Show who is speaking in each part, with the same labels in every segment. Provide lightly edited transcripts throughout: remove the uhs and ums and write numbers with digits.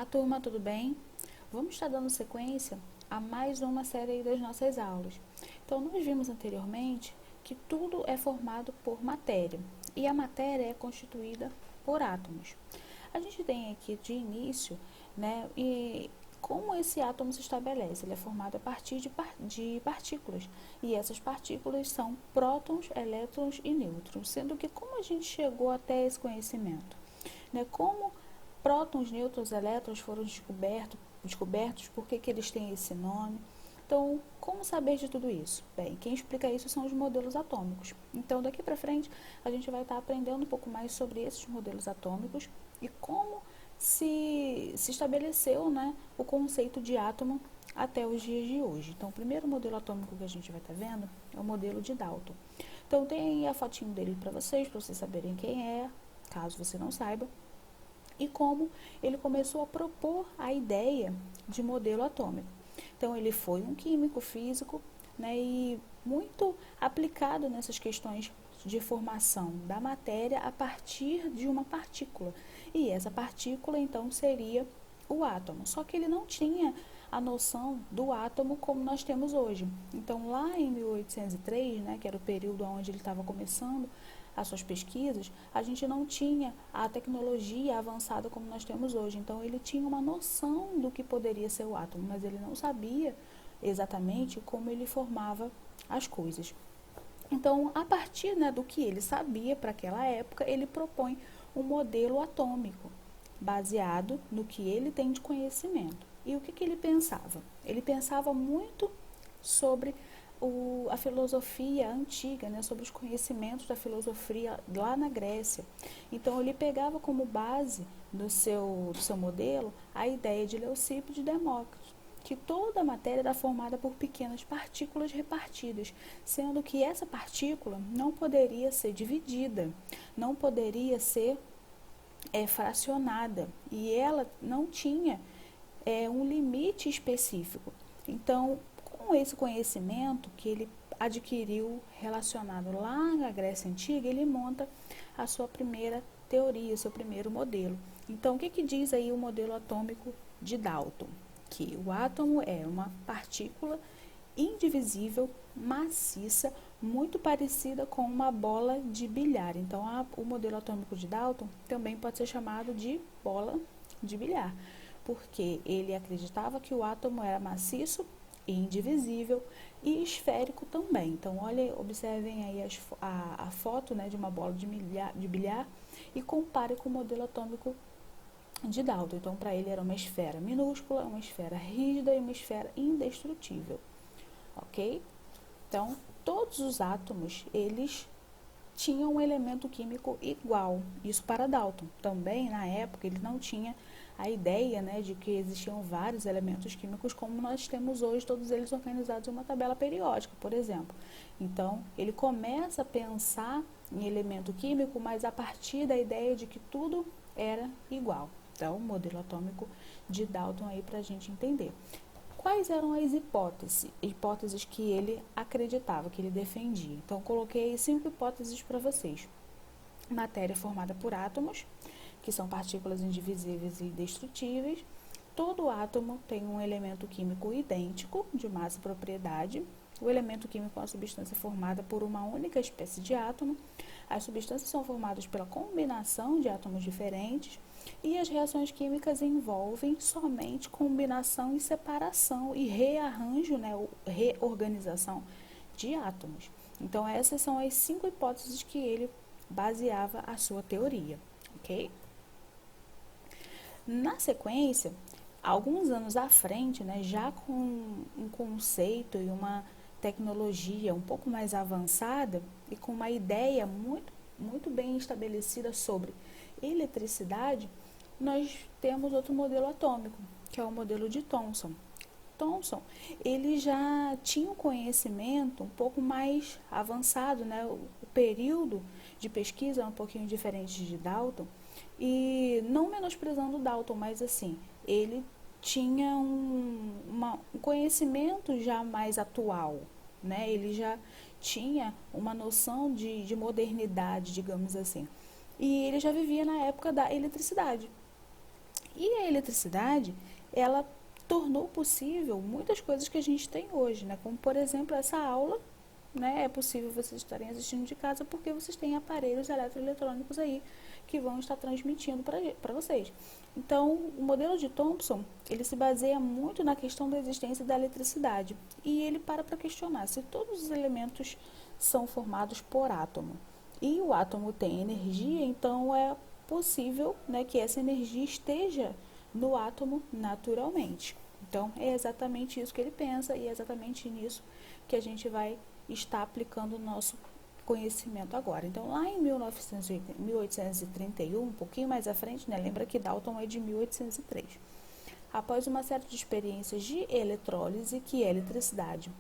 Speaker 1: Olá, turma, tudo bem? Vamos estar dando sequência a mais uma série das nossas aulas. Então, nós vimos anteriormente que tudo é formado por matéria e a matéria é constituída por átomos. A gente tem aqui de início, né, e como esse átomo se estabelece? Ele é formado a partir de partículas e essas partículas são prótons, elétrons e nêutrons, sendo que como a gente chegou até esse conhecimento? Né? Como prótons, nêutrons, elétrons foram descobertos, por que eles têm esse nome. Então, como saber de tudo isso? Bem, quem explica isso são os modelos atômicos. Então, daqui para frente, a gente vai estar aprendendo um pouco mais sobre esses modelos atômicos e como se estabeleceu, né, o conceito de átomo até os dias de hoje. Então, o primeiro modelo atômico que a gente vai estar vendo é o modelo de Dalton. Então, tem aí a fotinho dele para vocês saberem quem é, caso você não saiba, e como ele começou a propor a ideia de modelo atômico. Então, ele foi um químico, físico, né, e muito aplicado nessas questões de formação da matéria a partir de uma partícula. E essa partícula, então, seria o átomo. Só que ele não tinha a noção do átomo como nós temos hoje. Então, lá em 1803, né, que era o período onde ele estava começando as suas pesquisas, a gente não tinha a tecnologia avançada como nós temos hoje. Então, ele tinha uma noção do que poderia ser o átomo, mas ele não sabia exatamente como ele formava as coisas. Então, a partir, né, do que ele sabia para aquela época, ele propõe um modelo atômico, baseado no que ele tem de conhecimento. E o que ele pensava? Ele pensava muito sobre a filosofia antiga, né, sobre os conhecimentos da filosofia lá na Grécia. Então, ele pegava como base do seu modelo a ideia de Leucipo de Demócrito, que toda a matéria era formada por pequenas partículas repartidas, sendo que essa partícula não poderia ser dividida, não poderia ser fracionada, e ela não tinha um limite específico. Então, com esse conhecimento que ele adquiriu relacionado lá na Grécia Antiga, ele monta a sua primeira teoria, o seu primeiro modelo. Então, o que diz aí o modelo atômico de Dalton? Que o átomo é uma partícula indivisível, maciça, muito parecida com uma bola de bilhar. Então, o modelo atômico de Dalton também pode ser chamado de bola de bilhar, porque ele acreditava que o átomo era maciço, indivisível e esférico também. Então, observem aí a foto, né, de uma bola de bilhar e compare com o modelo atômico de Dalton. Então, para ele era uma esfera minúscula, uma esfera rígida e uma esfera indestrutível. Ok? Então, todos os átomos, eles tinham um elemento químico igual. Isso para Dalton. Também, na época, ele não tinha a ideia, né, de que existiam vários elementos químicos como nós temos hoje, todos eles organizados em uma tabela periódica, por exemplo. Então, ele começa a pensar em elemento químico, mas a partir da ideia de que tudo era igual. Então, o modelo atômico de Dalton aí para a gente entender. Quais eram as hipóteses que ele acreditava, que ele defendia? Então, coloquei 5 hipóteses para vocês. Matéria formada por átomos, que são partículas indivisíveis e indestrutíveis. Todo átomo tem um elemento químico idêntico, de massa e propriedade. O elemento químico é uma substância formada por uma única espécie de átomo. As substâncias são formadas pela combinação de átomos diferentes e as reações químicas envolvem somente combinação e separação e rearranjo, né, reorganização de átomos. Então, essas são as 5 hipóteses que ele baseava a sua teoria, ok? Na sequência, alguns anos à frente, né, já com um conceito e uma tecnologia um pouco mais avançada e com uma ideia muito bem estabelecida sobre eletricidade, nós temos outro modelo atômico, que é o modelo de Thomson. Thomson, ele já tinha um conhecimento um pouco mais avançado, né? O período de pesquisa é um pouquinho diferente de Dalton, e não menosprezando Dalton, mas assim, ele tinha um conhecimento já mais atual, né? Ele já tinha uma noção de modernidade, digamos assim. E ele já vivia na época da eletricidade. E a eletricidade, ela tornou possível muitas coisas que a gente tem hoje, né? Como, por exemplo, essa aula, né? É possível vocês estarem assistindo de casa porque vocês têm aparelhos eletroeletrônicos aí que vão estar transmitindo para vocês. Então, o modelo de Thomson, ele se baseia muito na questão da existência da eletricidade. E ele para questionar se todos os elementos são formados por átomo. E o átomo tem energia, então é possível, né, que essa energia esteja no átomo naturalmente. Então, é exatamente isso que ele pensa e é exatamente nisso que a gente vai estar aplicando o nosso conhecimento agora. Então, lá em 1831, um pouquinho mais à frente, né, lembra que Dalton é de 1803. Após uma série de experiências de eletrólise, que é eletricidade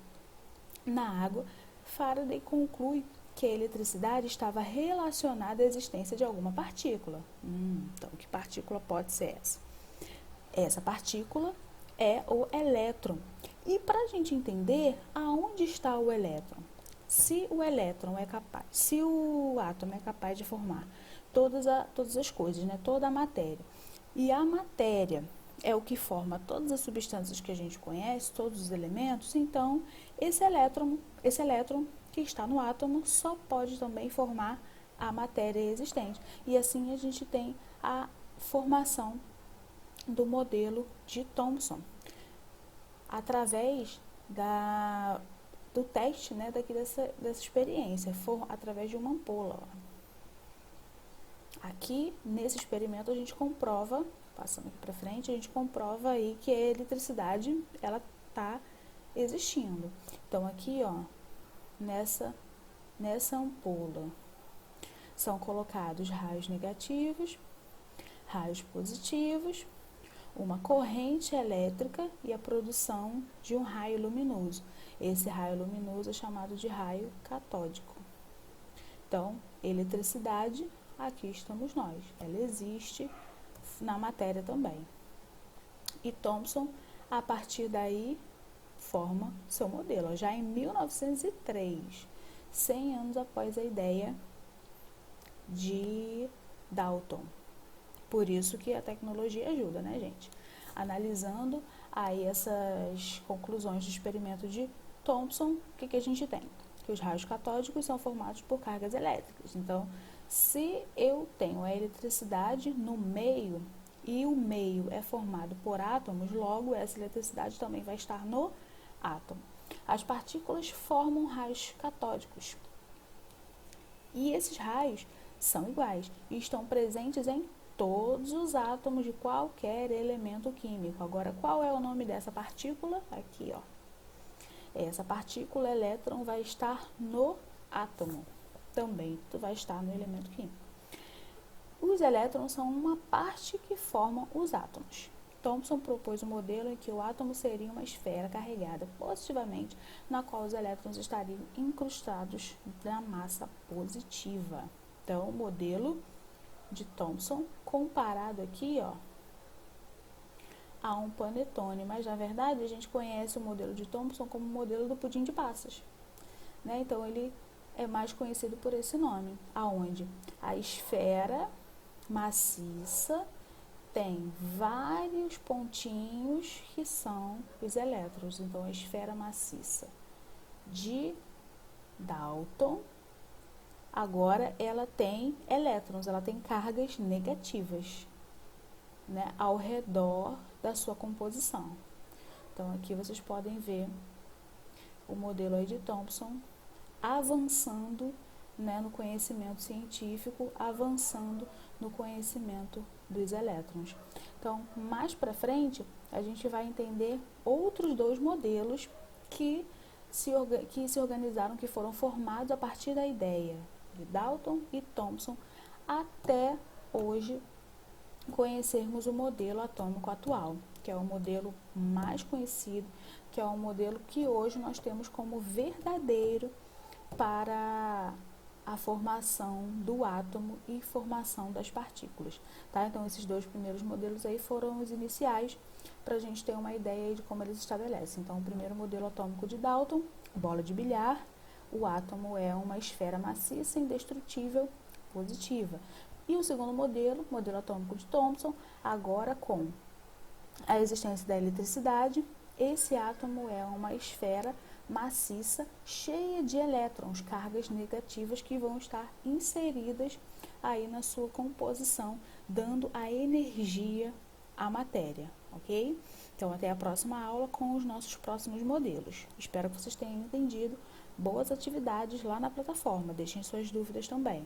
Speaker 1: na água, Faraday conclui que a eletricidade estava relacionada à existência de alguma partícula. Então, que partícula pode ser essa? Essa partícula é o elétron. E para a gente entender aonde está o elétron, se o elétron é capaz, se o átomo é capaz de formar todas as coisas, né, toda a matéria, e a matéria é o que forma todas as substâncias que a gente conhece, todos os elementos, então esse elétron que está no átomo só pode também formar a matéria existente. E assim a gente tem a formação do modelo de Thomson, através do teste, né, dessa experiência, através de uma ampola. Aqui, nesse experimento, a gente comprova, passando aqui para frente, a gente comprova aí que a eletricidade, ela está existindo. Então, aqui, ó, nessa ampola, são colocados raios negativos, raios positivos, uma corrente elétrica e a produção de um raio luminoso. Esse raio luminoso é chamado de raio catódico. Então, eletricidade, aqui estamos nós. Ela existe na matéria também. E Thomson, a partir daí, forma seu modelo. Já em 1903, 100 anos após a ideia de Dalton. Por isso que a tecnologia ajuda, né, gente? Analisando aí essas conclusões do experimento de Thomson, o que a gente tem? Que os raios catódicos são formados por cargas elétricas. Então, se eu tenho a eletricidade no meio e o meio é formado por átomos, logo essa eletricidade também vai estar no átomo. As partículas formam raios catódicos. E esses raios são iguais e estão presentes em todos os átomos de qualquer elemento químico. Agora, qual é o nome dessa partícula? Aqui, ó. Essa partícula elétron vai estar no átomo. Também vai estar no elemento químico. Os elétrons são uma parte que formam os átomos. Thomson propôs um modelo em que o átomo seria uma esfera carregada positivamente, na qual os elétrons estariam incrustados na massa positiva. Então, o modelo de Thomson, comparado aqui, ó, a um panetone, mas na verdade a gente conhece o modelo de Thomson como o modelo do pudim de passas, né? Então ele é mais conhecido por esse nome, aonde a esfera maciça tem vários pontinhos que são os elétrons. Então a esfera maciça de Dalton, agora ela tem elétrons, ela tem cargas negativas, né, ao redor da sua composição. Então aqui vocês podem ver o modelo aí de Thomson avançando, né, no conhecimento científico, avançando no conhecimento dos elétrons. Então, mais para frente, a gente vai entender outros dois modelos que se organizaram, que foram formados a partir da ideia de Dalton e Thomson, até hoje conhecermos o modelo atômico atual, que é o modelo mais conhecido, que é o modelo que hoje nós temos como verdadeiro para a formação do átomo e formação das partículas, tá? Então, esses dois primeiros modelos aí foram os iniciais para a gente ter uma ideia de como eles estabelecem. Então, o primeiro modelo atômico de Dalton, bola de bilhar, o átomo é uma esfera maciça, indestrutível, positiva. E o segundo modelo, modelo atômico de Thomson, agora com a existência da eletricidade, esse átomo é uma esfera maciça, cheia de elétrons, cargas negativas que vão estar inseridas aí na sua composição, dando a energia à matéria, ok? Então, até a próxima aula com os nossos próximos modelos. Espero que vocês tenham entendido. Boas atividades lá na plataforma. Deixem suas dúvidas também.